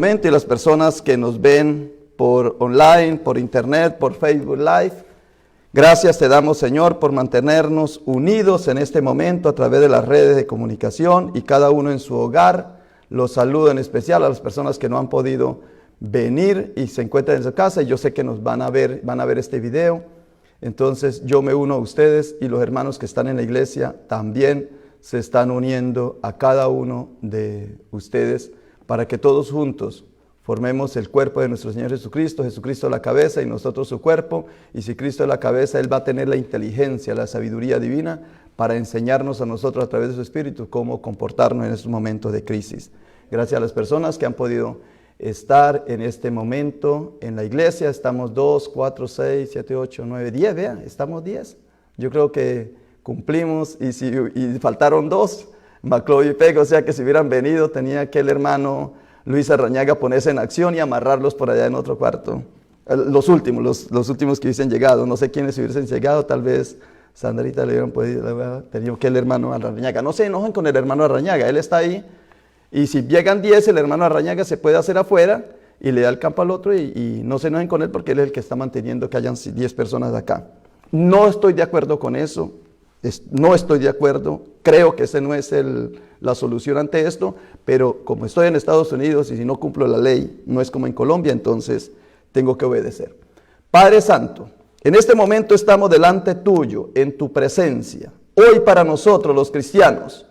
momento y las personas que nos ven por online, por internet, por Facebook Live. Gracias te damos, Señor, por mantenernos unidos en este momento a través de las redes de comunicación y cada uno en su hogar. Los saludo en especial a las personas que no han podido venir y se encuentran en su casa, y yo sé que nos van a ver este video. Entonces yo me uno a ustedes, y los hermanos que están en la iglesia también se están uniendo a cada uno de ustedes para que todos juntos formemos el cuerpo de nuestro Señor Jesucristo. Jesucristo es la cabeza y nosotros su cuerpo, y si Cristo es la cabeza, Él va a tener la inteligencia, la sabiduría divina para enseñarnos a nosotros a través de su Espíritu cómo comportarnos en estos momentos de crisis. Gracias a las personas que han podido estar en este momento en la iglesia. Estamos 2, 4, 6, 7, 8, 9, 10, vean, estamos 10. Yo creo que cumplimos, y faltaron 2, Maclo y Pego, o sea que si hubieran venido tenía que el hermano Luis Arrañaga ponerse en acción y amarrarlos por allá en otro cuarto. Los últimos que hubiesen llegado, no sé quiénes hubiesen llegado, tal vez Sandrita le hubieran podido, tenido que el hermano Arrañaga. No se enojen con el hermano Arrañaga, él está ahí. Y si llegan 10, el hermano Arrañaga se puede hacer afuera y le da el campo al otro, y no se enojen con él porque él es el que está manteniendo que hayan 10 personas de acá. No estoy de acuerdo con eso, no estoy de acuerdo, creo que ese no es la solución ante esto, pero como estoy en Estados Unidos y si no cumplo la ley, no es como en Colombia, entonces tengo que obedecer. Padre Santo, en este momento estamos delante tuyo, en tu presencia. Hoy para nosotros los cristianos,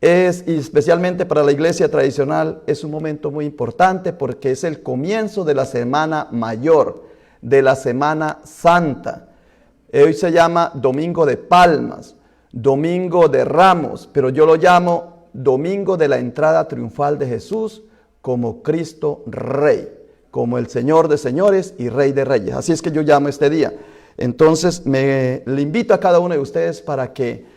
y especialmente para la iglesia tradicional, es un momento muy importante porque es el comienzo de la Semana Mayor, de la Semana Santa. Hoy se llama Domingo de Palmas, Domingo de Ramos, pero yo lo llamo Domingo de la entrada triunfal de Jesús como Cristo Rey, como el Señor de señores y Rey de reyes. Así es que yo llamo este día. Entonces le invito a cada uno de ustedes para que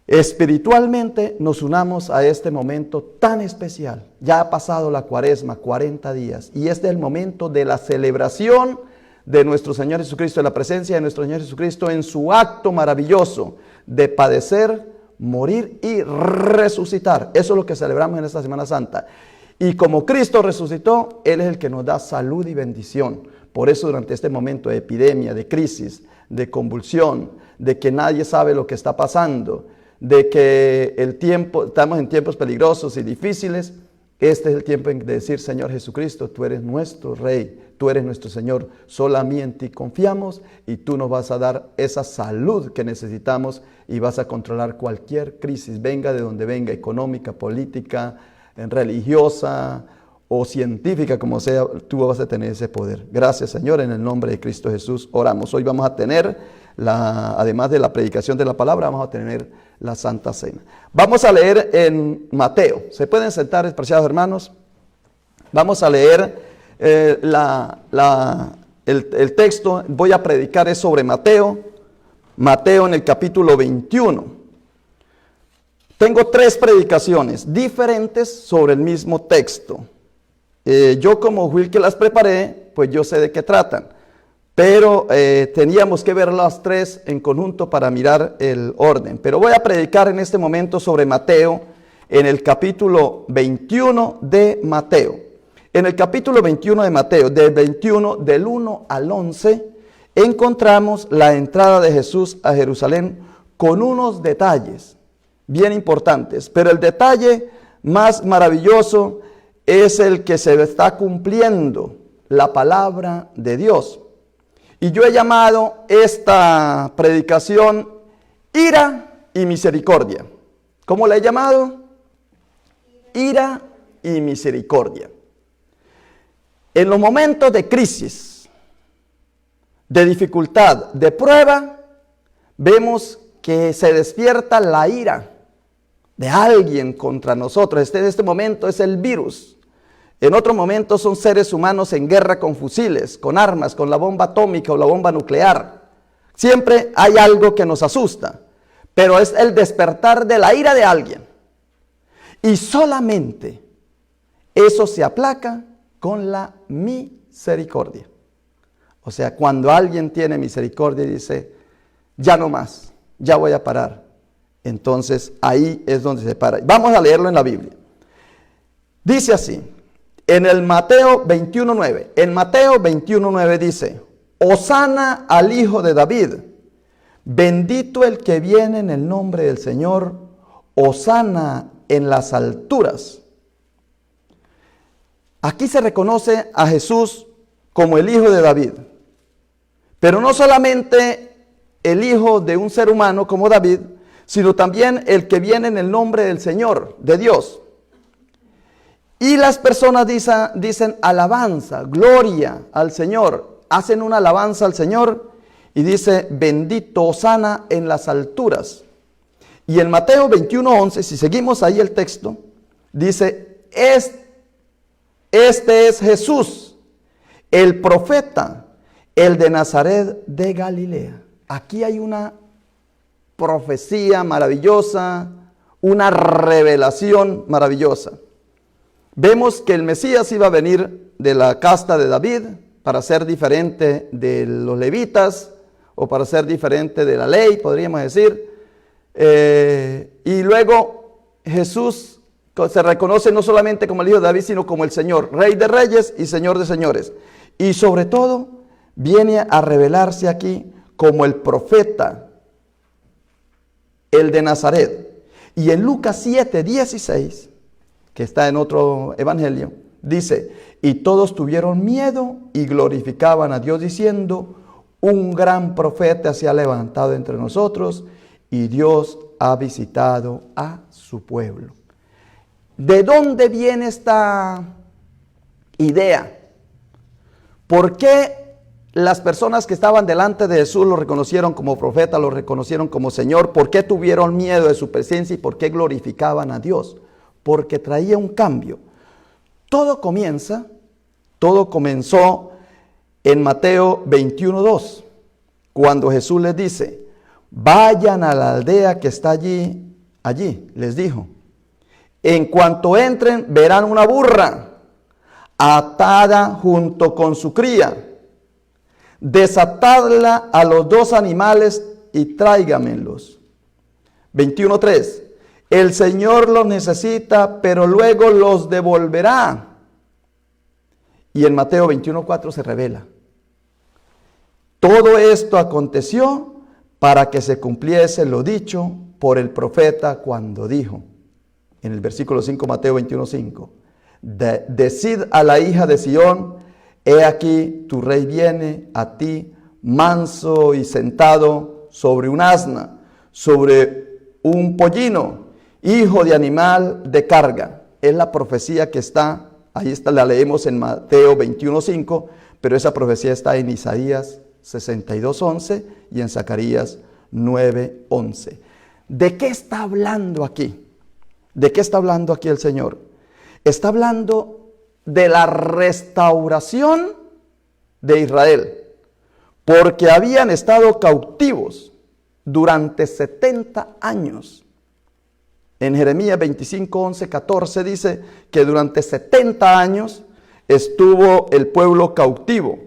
espiritualmente nos unamos a este momento tan especial. Ya ha pasado la cuaresma, 40 días, y este es el momento de la celebración de nuestro Señor Jesucristo, de la presencia de nuestro Señor Jesucristo en su acto maravilloso de padecer, morir y resucitar. Eso es lo que celebramos en esta Semana Santa. Y como Cristo resucitó, Él es el que nos da salud y bendición. Por eso durante este momento de epidemia, de crisis, de convulsión, de que nadie sabe lo que está pasando, de que estamos en tiempos peligrosos y difíciles, este es el tiempo de decir: Señor Jesucristo, tú eres nuestro Rey, tú eres nuestro Señor, solo a mí en ti confiamos, y tú nos vas a dar esa salud que necesitamos y vas a controlar cualquier crisis, venga de donde venga, económica, política, religiosa o científica, como sea, tú vas a tener ese poder. Gracias, Señor, en el nombre de Cristo Jesús oramos. Hoy vamos a tener, además de la predicación de la palabra, vamos a tener la Santa Cena. Vamos a leer en Mateo. ¿Se pueden sentar, preciados hermanos? Vamos a leer el texto. Voy a predicar sobre Mateo en el capítulo 21. Tengo 3 predicaciones diferentes sobre el mismo texto. Yo, como Will, que las preparé, pues yo sé de qué tratan. Pero teníamos que ver las 3 en conjunto para mirar el orden. Pero voy a predicar en este momento sobre Mateo, en el capítulo 21 de Mateo. En el capítulo 21 de Mateo, del 1 al 11, encontramos la entrada de Jesús a Jerusalén con unos detalles bien importantes. Pero el detalle más maravilloso es el que se está cumpliendo, la palabra de Dios. Y yo he llamado esta predicación Ira y Misericordia. ¿Cómo la he llamado? Ira y misericordia. En los momentos de crisis, de dificultad, de prueba, vemos que se despierta la ira de alguien contra nosotros. En este momento es el virus. En otro momento son seres humanos en guerra con fusiles, con armas, con la bomba atómica o la bomba nuclear. Siempre hay algo que nos asusta, pero es el despertar de la ira de alguien. Y solamente eso se aplaca con la misericordia. O sea, cuando alguien tiene misericordia y dice: ya no más, ya voy a parar. Entonces ahí es donde se para. Vamos a leerlo en la Biblia. Dice así, en el Mateo 21:9. En Mateo 21:9 dice, Hosana al Hijo de David, bendito el que viene en el nombre del Señor, Hosana en las alturas. Aquí se reconoce a Jesús como el Hijo de David, pero no solamente el hijo de un ser humano como David, sino también el que viene en el nombre del Señor, de Dios. Y las personas dicen alabanza, gloria al Señor, hacen una alabanza al Señor y dice bendito Hosana en las alturas. Y en Mateo 21:11, si seguimos ahí el texto, dice, este es Jesús, el profeta, el de Nazaret de Galilea. Aquí hay una profecía maravillosa, una revelación maravillosa. Vemos que el Mesías iba a venir de la casta de David para ser diferente de los levitas o para ser diferente de la ley, podríamos decir. Y luego Jesús se reconoce no solamente como el Hijo de David, sino como el Señor, Rey de Reyes y Señor de Señores. Y sobre todo viene a revelarse aquí como el profeta, el de Nazaret. Y en Lucas 7:16, que está en otro evangelio, dice, y todos tuvieron miedo y glorificaban a Dios diciendo, un gran profeta se ha levantado entre nosotros y Dios ha visitado a su pueblo. ¿De dónde viene esta idea? ¿Por qué las personas que estaban delante de Jesús lo reconocieron como profeta, lo reconocieron como Señor? ¿Por qué tuvieron miedo de su presencia y por qué glorificaban a Dios? Porque traía un cambio. Todo comenzó en Mateo 21:2, cuando Jesús les dice, vayan a la aldea que está allí les dijo. En cuanto entren, verán una burra atada junto con su cría. Desatadla a los dos animales y tráigamelos. 21:3. El Señor los necesita, pero luego los devolverá. Y en Mateo 21:4 se revela. Todo esto aconteció para que se cumpliese lo dicho por el profeta cuando dijo. En el versículo 5, Mateo 21:5. Decid a la hija de Sión, he aquí tu rey viene a ti, manso y sentado sobre un asna, sobre un pollino, hijo de animal de carga. Es la profecía que está, ahí está, la leemos en Mateo 21:5, pero esa profecía está en Isaías 62:11 y en Zacarías 9:11. ¿De qué está hablando aquí? ¿De qué está hablando aquí el Señor? Está hablando de la restauración de Israel, porque habían estado cautivos durante 70 años. En Jeremías 25:11-14 dice que durante 70 años estuvo el pueblo cautivo.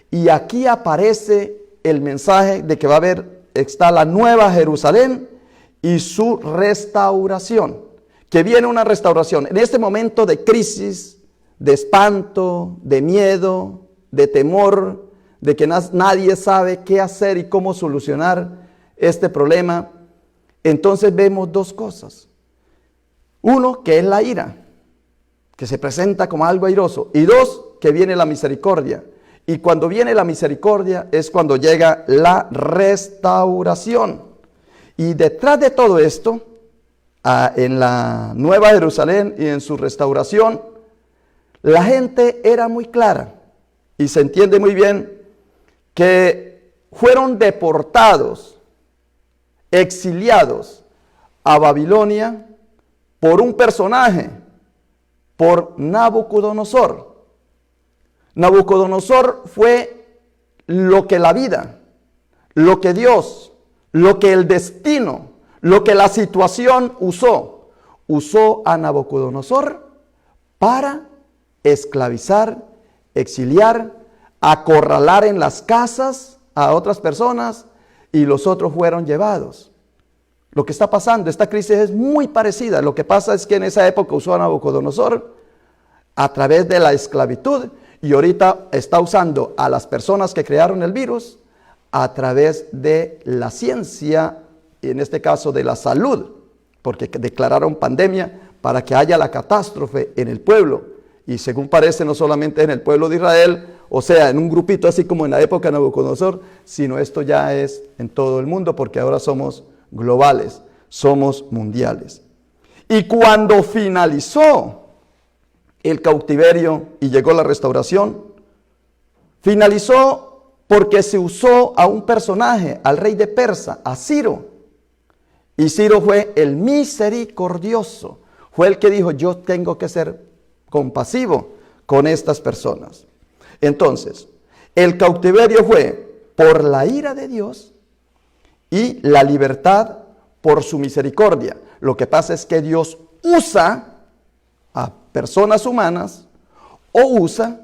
Y aquí aparece el mensaje de que está la nueva Jerusalén y su restauración. Que viene una restauración. En este momento de crisis, de espanto, de miedo, de temor, de que nadie sabe qué hacer y cómo solucionar este problema, entonces vemos dos cosas. Uno, que es la ira, que se presenta como algo airoso. Y dos, que viene la misericordia. Y cuando viene la misericordia es cuando llega la restauración. Y detrás de todo esto, en la Nueva Jerusalén y en su restauración, la gente era muy clara y se entiende muy bien que fueron deportados, exiliados a Babilonia por un personaje, por Nabucodonosor. Nabucodonosor fue lo que la vida, lo que Dios, lo que el destino, lo que la situación usó a Nabucodonosor para esclavizar, exiliar, acorralar en las casas a otras personas y los otros fueron llevados. Lo que está pasando, esta crisis es muy parecida. Lo que pasa es que en esa época usó a Nabucodonosor a través de la esclavitud y ahorita está usando a las personas que crearon el virus a través de la ciencia, y en este caso de la salud, porque declararon pandemia para que haya la catástrofe en el pueblo. Y según parece, no solamente en el pueblo de Israel, o sea, en un grupito así como en la época de Nabucodonosor, sino esto ya es en todo el mundo, porque ahora somos globales, somos mundiales. Y cuando finalizó el cautiverio y llegó la restauración, finalizó porque se usó a un personaje, al rey de Persa, a Ciro. Y Ciro fue el misericordioso, fue el que dijo, yo tengo que ser compasivo con estas personas. Entonces, el cautiverio fue por la ira de Dios y la libertad por su misericordia. Lo que pasa es que Dios usa a personas humanas o usa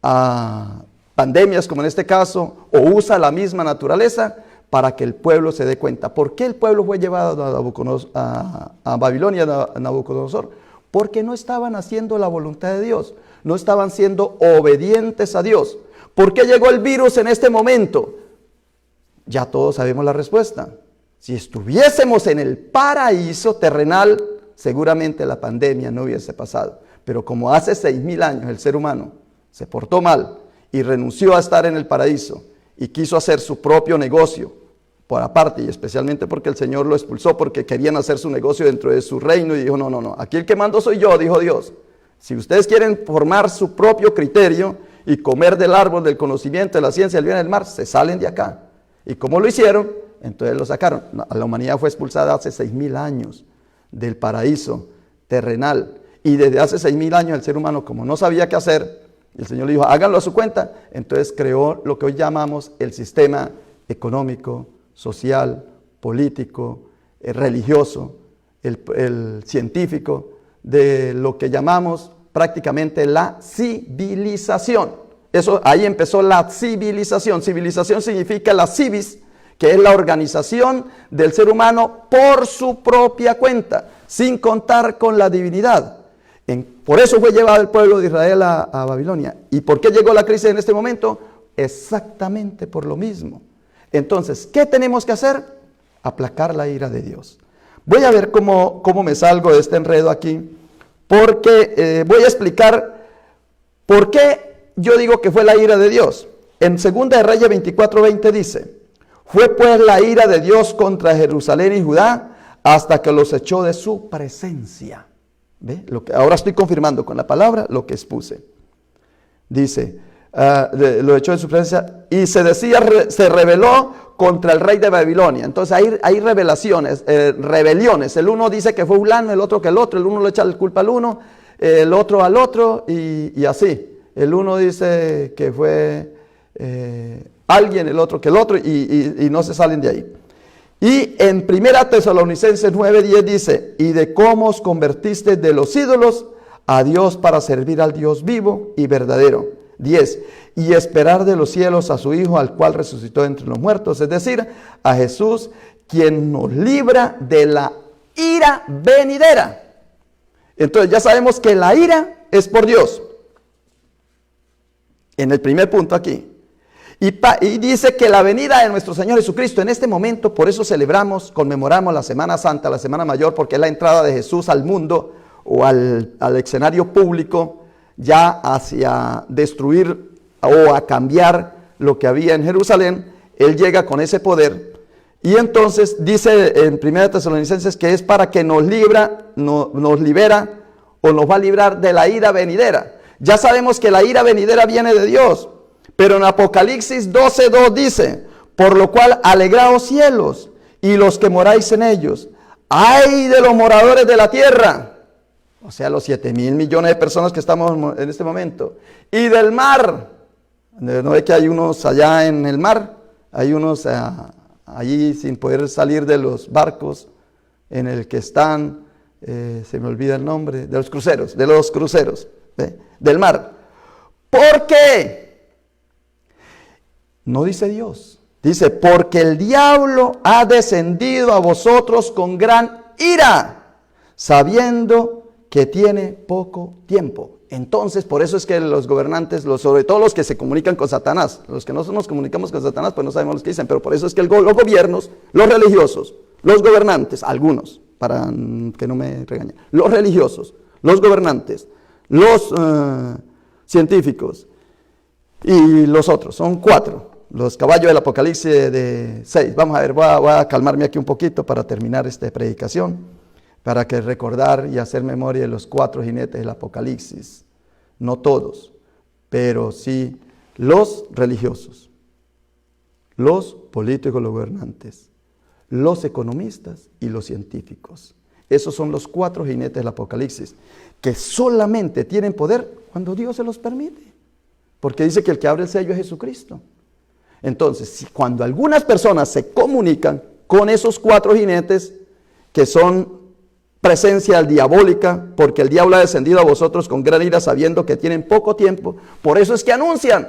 a pandemias como en este caso, o usa la misma naturaleza para que el pueblo se dé cuenta. ¿Por qué el pueblo fue llevado a Babilonia, a Nabucodonosor? Porque no estaban haciendo la voluntad de Dios, no estaban siendo obedientes a Dios. ¿Por qué llegó el virus en este momento? Ya todos sabemos la respuesta. Si estuviésemos en el paraíso terrenal, seguramente la pandemia no hubiese pasado. Pero como hace 6,000 años el ser humano se portó mal y renunció a estar en el paraíso y quiso hacer su propio negocio, por aparte, y especialmente porque el Señor lo expulsó, porque querían hacer su negocio dentro de su reino, y dijo, no, aquí el que mando soy yo, dijo Dios. Si ustedes quieren formar su propio criterio y comer del árbol del conocimiento, de la ciencia, del bien y del mal, se salen de acá. ¿Y cómo lo hicieron? Entonces lo sacaron. La humanidad fue expulsada hace 6,000 años del paraíso terrenal, y desde hace 6,000 años el ser humano, como no sabía qué hacer, el Señor le dijo, háganlo a su cuenta. Entonces creó lo que hoy llamamos el sistema económico, social, político, religioso, el científico, de lo que llamamos prácticamente la civilización. Eso, ahí empezó la civilización. Civilización significa la civis, que es la organización del ser humano por su propia cuenta, sin contar con la divinidad. Por eso fue llevado el pueblo de Israel a Babilonia. ¿Y por qué llegó la crisis en este momento? Exactamente por lo mismo. Entonces, ¿qué tenemos que hacer? Aplacar la ira de Dios. Voy a ver cómo me salgo de este enredo aquí, porque voy a explicar por qué yo digo que fue la ira de Dios. En 2 de Reyes 24:20 dice, fue pues la ira de Dios contra Jerusalén y Judá hasta que los echó de su presencia. ¿Ve? Ahora estoy confirmando con la palabra lo que expuse. Dice, lo echó de su presencia y se rebeló contra el rey de Babilonia. Entonces hay rebeliones. El uno dice que fue fulano, el otro que el otro. El uno le echa la culpa al uno, el otro al otro, y así. El uno dice que fue alguien, el otro que el otro, y no se salen de ahí. Y en 1 Tesalonicenses 9:10 dice, y de cómo os convertiste de los ídolos a Dios para servir al Dios vivo y verdadero. 10, y esperar de los cielos a su Hijo, al cual resucitó entre los muertos, es decir, a Jesús, quien nos libra de la ira venidera. Entonces ya sabemos que la ira es por Dios. En el primer punto aquí. Y dice que la venida de nuestro Señor Jesucristo en este momento, por eso conmemoramos la Semana Santa, la Semana Mayor, porque es la entrada de Jesús al mundo o al escenario público, ya hacia destruir o a cambiar lo que había en Jerusalén. Él llega con ese poder, y entonces dice en 1 Tesalonicenses que es para que nos libera o nos va a librar de la ira venidera. Ya sabemos que la ira venidera viene de Dios. Pero en Apocalipsis 12:2 dice, por lo cual alegraos cielos y los que moráis en ellos. ¡Ay de los moradores de la tierra! O sea, los 7,000 millones de personas que estamos en este momento. Y del mar. ¿No ve que hay unos allá en el mar? Hay unos allí sin poder salir de los barcos en el que están, se me olvida el nombre, de los cruceros, ¿ve? Del mar. ¿Por qué? No dice Dios, dice, porque el diablo ha descendido a vosotros con gran ira, sabiendo que tiene poco tiempo. Entonces, por eso es que los gobernantes, sobre todo los que se comunican con Satanás, los que no nos comunicamos con Satanás, pues no sabemos lo que dicen, pero por eso es que los gobiernos, los religiosos, los gobernantes, algunos, para que no me regañen, los religiosos, los gobernantes, los científicos y los otros, son 4, los caballos del Apocalipsis de 6. Vamos a ver, voy a calmarme aquí un poquito para terminar esta predicación, para que recordar y hacer memoria de los 4 jinetes del Apocalipsis. No todos, pero sí los religiosos, los políticos, los gobernantes, los economistas y los científicos. Esos son los 4 jinetes del Apocalipsis, que solamente tienen poder cuando Dios se los permite. Porque dice que el que abre el sello es Jesucristo. Entonces, cuando algunas personas se comunican con esos 4 jinetes, que son presencia diabólica, porque el diablo ha descendido a vosotros con gran ira, sabiendo que tienen poco tiempo, por eso es que anuncian.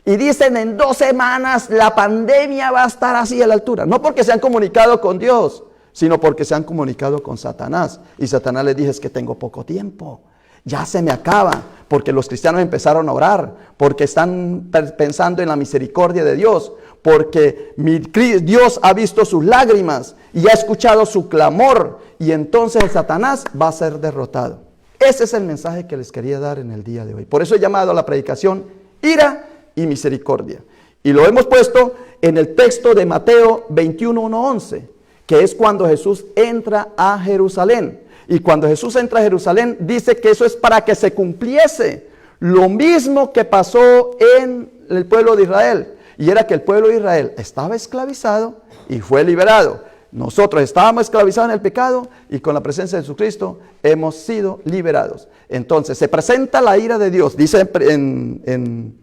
Y dicen, en 2 semanas la pandemia va a estar así a la altura. No porque se han comunicado con Dios, sino porque se han comunicado con Satanás. Y Satanás les dice, es que tengo poco tiempo, ya se me acaba, porque los cristianos empezaron a orar, porque están pensando en la misericordia de Dios, porque Dios ha visto sus lágrimas y ha escuchado su clamor, y entonces el Satanás va a ser derrotado. Ese es el mensaje que les quería dar en el día de hoy. Por eso he llamado a la predicación ira y misericordia. Y lo hemos puesto en el texto de Mateo 21:1-11, que es cuando Jesús entra a Jerusalén. Y cuando Jesús entra a Jerusalén, dice que eso es para que se cumpliese lo mismo que pasó en el pueblo de Israel. Y era que el pueblo de Israel estaba esclavizado y fue liberado. Nosotros estábamos esclavizados en el pecado y con la presencia de Jesucristo hemos sido liberados. Entonces se presenta la ira de Dios. Dice en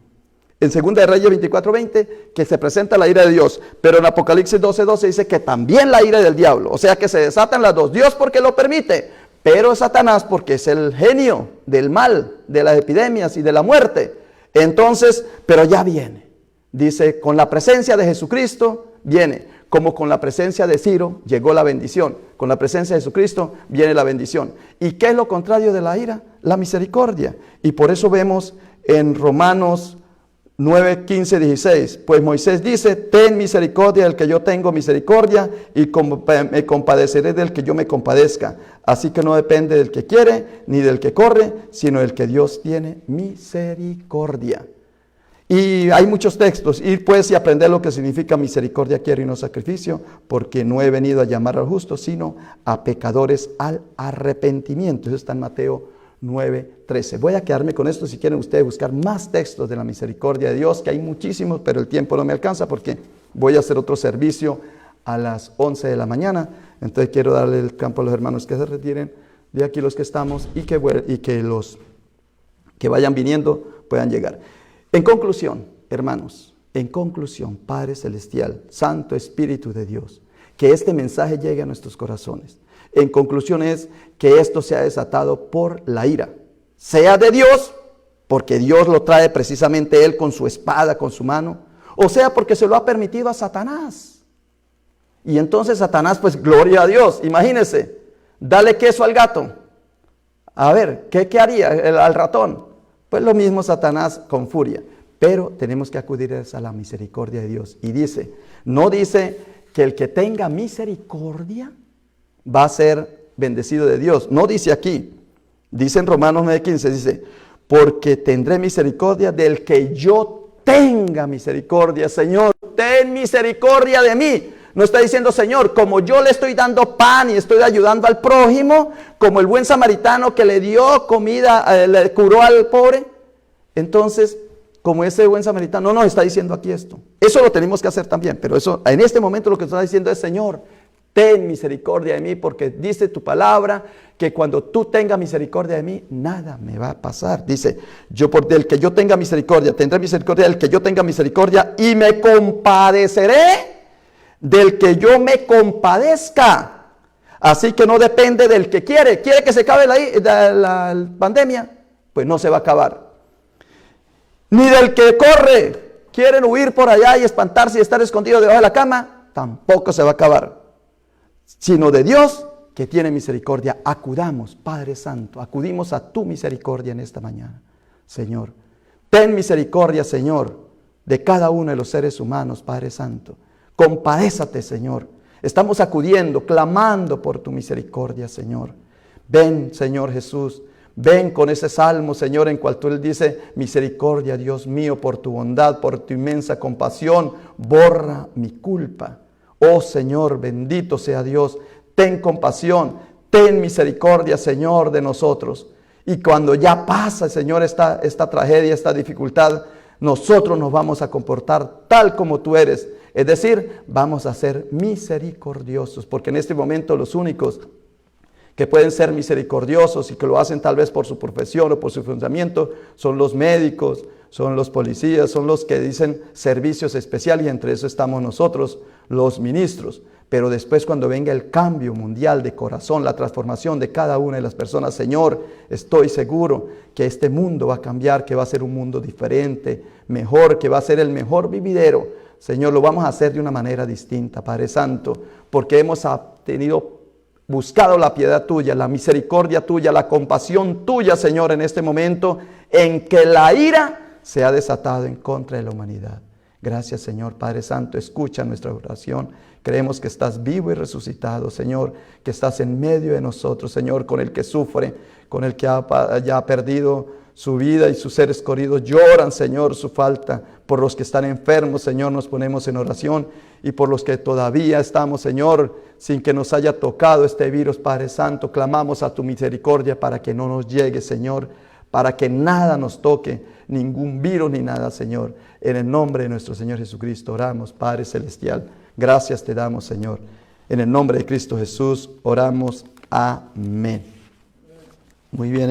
2 de Reyes 24:20 que se presenta la ira de Dios. Pero en Apocalipsis 12:12 dice que también la ira del diablo. O sea que se desatan las dos. Dios porque lo permite, pero Satanás porque es el genio del mal, de las epidemias y de la muerte. Entonces, pero ya viene. Dice, con la presencia de Jesucristo viene. Como con la presencia de Ciro llegó la bendición. Con la presencia de Jesucristo viene la bendición. ¿Y qué es lo contrario de la ira? La misericordia. Y por eso vemos en Romanos 9, 15, 16. Pues Moisés dice, ten misericordia del que yo tengo misericordia y me compadeceré del que yo me compadezca. Así que no depende del que quiere ni del que corre, sino del que Dios tiene misericordia. Y hay muchos textos, ir pues y aprender lo que significa misericordia quiero y no sacrificio, porque no he venido a llamar a justos, sino a pecadores al arrepentimiento. Eso está en Mateo 9:13. Voy a quedarme con esto, si quieren ustedes buscar más textos de la misericordia de Dios, que hay muchísimos, pero el tiempo no me alcanza porque voy a hacer otro servicio a las 11 de la mañana. Entonces quiero darle el campo a los hermanos que se retiren de aquí, los que estamos, y que los que vayan viniendo puedan llegar. En conclusión, hermanos, Padre Celestial, Santo Espíritu de Dios, que este mensaje llegue a nuestros corazones. En conclusión es que esto sea desatado por la ira, sea de Dios, porque Dios lo trae precisamente Él con su espada, con su mano, o sea porque se lo ha permitido a Satanás. Y entonces Satanás, pues gloria a Dios, imagínense, dale queso al gato. A ver, ¿qué haría al ratón? Pues lo mismo Satanás con furia, pero tenemos que acudir a la misericordia de Dios. Y dice, no dice que el que tenga misericordia va a ser bendecido de Dios. No dice aquí, dice en Romanos 9:15, dice, porque tendré misericordia del que yo tenga misericordia. Señor, ten misericordia de mí. No está diciendo, Señor, como yo le estoy dando pan y estoy ayudando al prójimo, como el buen samaritano que le dio comida, le curó al pobre. Entonces, como ese buen samaritano, no nos está diciendo aquí esto. Eso lo tenemos que hacer también, pero eso en este momento lo que está diciendo es, Señor, ten misericordia de mí, porque dice tu palabra que cuando tú tengas misericordia de mí, nada me va a pasar. Dice, del que yo tenga misericordia, tendré misericordia del que yo tenga misericordia y me compadeceré del que yo me compadezca. Así que no depende del que quiere que se acabe la pandemia, pues no se va a acabar. Ni del que corre, quieren huir por allá y espantarse y estar escondido debajo de la cama, tampoco se va a acabar. Sino de Dios, que tiene misericordia, acudamos, Padre Santo, acudimos a tu misericordia en esta mañana, Señor. Ten misericordia, Señor, de cada uno de los seres humanos, Padre Santo. Compadézate, Señor. Estamos acudiendo, clamando por tu misericordia, Señor. Ven, Señor Jesús. Ven con ese salmo, Señor, en cual tú le dices, misericordia, Dios mío, por tu bondad, por tu inmensa compasión, borra mi culpa. Oh Señor, bendito sea Dios, ten compasión, ten misericordia, Señor, de nosotros. Y cuando ya pasa, Señor, esta tragedia, esta dificultad, nosotros nos vamos a comportar tal como tú eres. Es decir, vamos a ser misericordiosos, porque en este momento los únicos que pueden ser misericordiosos y que lo hacen tal vez por su profesión o por su funcionamiento, son los médicos, son los policías, son los que dicen servicios especiales, y entre eso estamos nosotros, los ministros. Pero después, cuando venga el cambio mundial de corazón, la transformación de cada una de las personas, Señor, estoy seguro que este mundo va a cambiar, que va a ser un mundo diferente, mejor, que va a ser el mejor vividero. Señor, lo vamos a hacer de una manera distinta, Padre Santo, porque hemos buscado la piedad tuya, la misericordia tuya, la compasión tuya, Señor, en este momento en que la ira se ha desatado en contra de la humanidad. Gracias, Señor, Padre Santo, escucha nuestra oración. Creemos que estás vivo y resucitado, Señor, que estás en medio de nosotros, Señor, con el que sufre, con el que ya ha perdido su vida y sus seres queridos lloran, Señor, su falta. Por los que están enfermos, Señor, nos ponemos en oración, y por los que todavía estamos, Señor, sin que nos haya tocado este virus, Padre Santo, clamamos a tu misericordia para que no nos llegue, Señor, para que nada nos toque, ningún virus ni nada, Señor. En el nombre de nuestro Señor Jesucristo oramos, Padre Celestial. Gracias te damos, Señor. En el nombre de Cristo Jesús oramos. Amén. Muy bien.